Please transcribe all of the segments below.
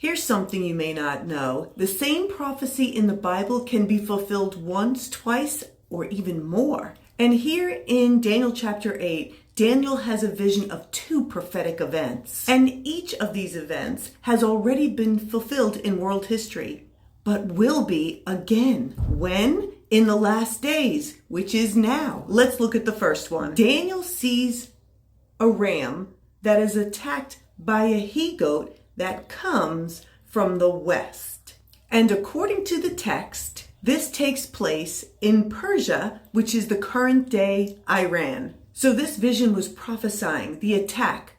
Here's something you may not know. The same prophecy in the Bible can be fulfilled once, twice, or even more. And here in Daniel chapter 8, Daniel has a vision of 2 prophetic events. And each of these events has already been fulfilled in world history, but will be again. When? In the last days, which is now. Let's look at the first one. Daniel sees a ram that is attacked by a he-goat that comes from the west. And according to the text, this takes place in Persia, which is the current day Iran. So this vision was prophesying the attack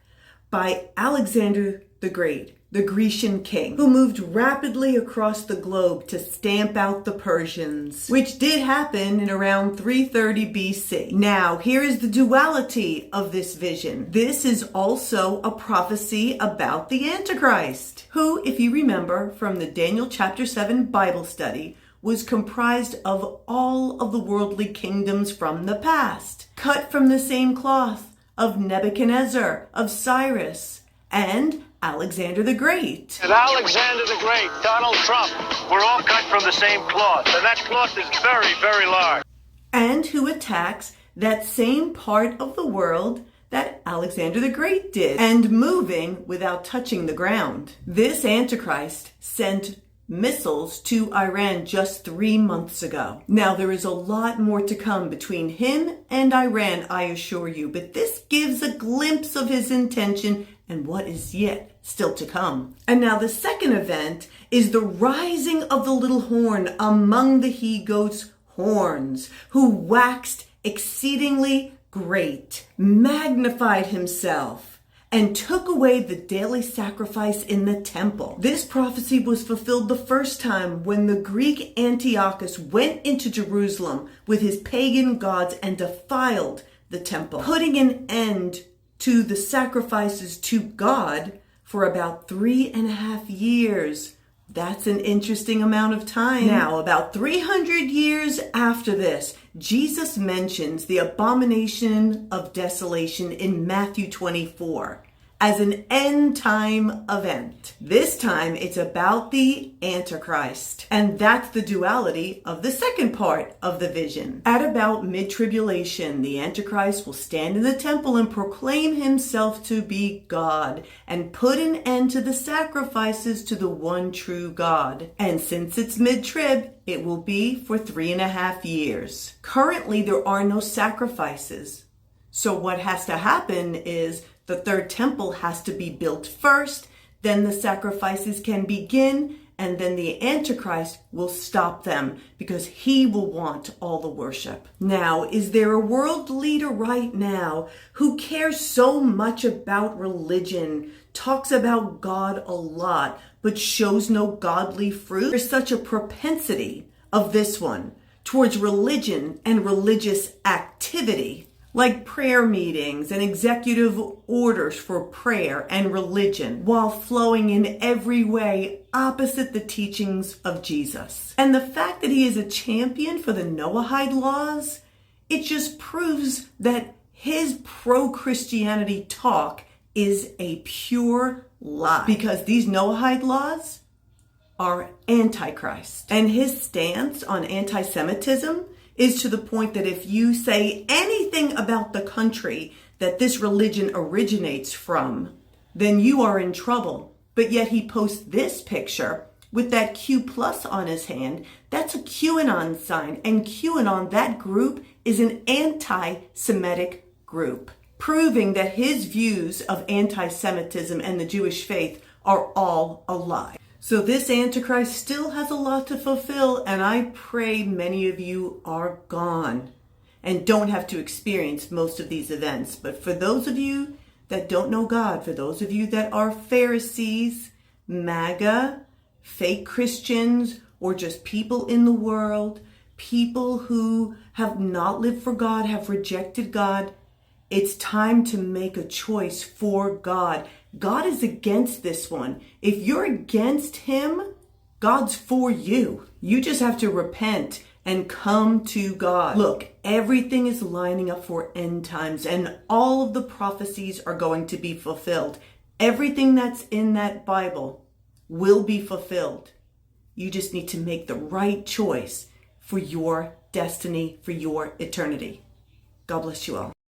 by Alexander the Great, the Grecian king, who moved rapidly across the globe to stamp out the Persians, which did happen in around 330 BC. Now, here is the duality of this vision. This is also a prophecy about the Antichrist, who, if you remember from the Daniel chapter 7 Bible study, was comprised of all of the worldly kingdoms from the past, cut from the same cloth of Nebuchadnezzar, of Cyrus, and Alexander the Great. And Alexander the Great, Donald Trump, we're all cut from the same cloth, and that cloth is very, very large. And who attacks that same part of the world that Alexander the Great did, and moving without touching the ground. This Antichrist sent missiles to Iran just 3 months ago. Now, there is a lot more to come between him and Iran, I assure you, but this gives a glimpse of his intention and what is yet still to come. And now the second event is the rising of the little horn among the he-goat's horns, who waxed exceedingly great, magnified himself, and took away the daily sacrifice in the temple. This prophecy was fulfilled the first time when the Greek Antiochus went into Jerusalem with his pagan gods and defiled the temple, putting an end to the sacrifices to God for about 3.5 years. That's an interesting amount of time. Now, about 300 years after this, Jesus mentions the abomination of desolation in Matthew 24 as an end time event. This time it's about the Antichrist. And that's the duality of the second part of the vision. At about mid-tribulation, the Antichrist will stand in the temple and proclaim himself to be God and put an end to the sacrifices to the one true God. And since it's mid-trib, it will be for 3.5 years. Currently, there are no sacrifices. So what has to happen is the third temple has to be built first, then the sacrifices can begin, and then the Antichrist will stop them because he will want all the worship. Now, is there a world leader right now who cares so much about religion, talks about God a lot, but shows no godly fruit? There's such a propensity of this one towards religion and religious activity, like prayer meetings and executive orders for prayer and religion, while flowing in every way opposite the teachings of Jesus. And the fact that he is a champion for the Noahide laws, it just proves that his pro-Christianity talk is a pure lie, because these Noahide laws are antichrist. And his stance on anti-Semitism is to the point that if you say anything about the country that this religion originates from, then you are in trouble. But yet he posts this picture with that Q plus on his hand. That's a QAnon sign, and QAnon, that group, is an anti-Semitic group, proving that his views of anti-Semitism and the Jewish faith are all a lie. So this Antichrist still has a lot to fulfill, and I pray many of you are gone and don't have to experience most of these events. But for those of you that don't know God, for those of you that are Pharisees, MAGA, fake Christians, or just people in the world, people who have not lived for God, have rejected God, it's time to make a choice for God. God is against this one. If you're against him, God's for you. You just have to repent and come to God. Look, everything is lining up for end times, and all of the prophecies are going to be fulfilled. Everything that's in that Bible will be fulfilled. You just need to make the right choice for your destiny, for your eternity. God bless you all.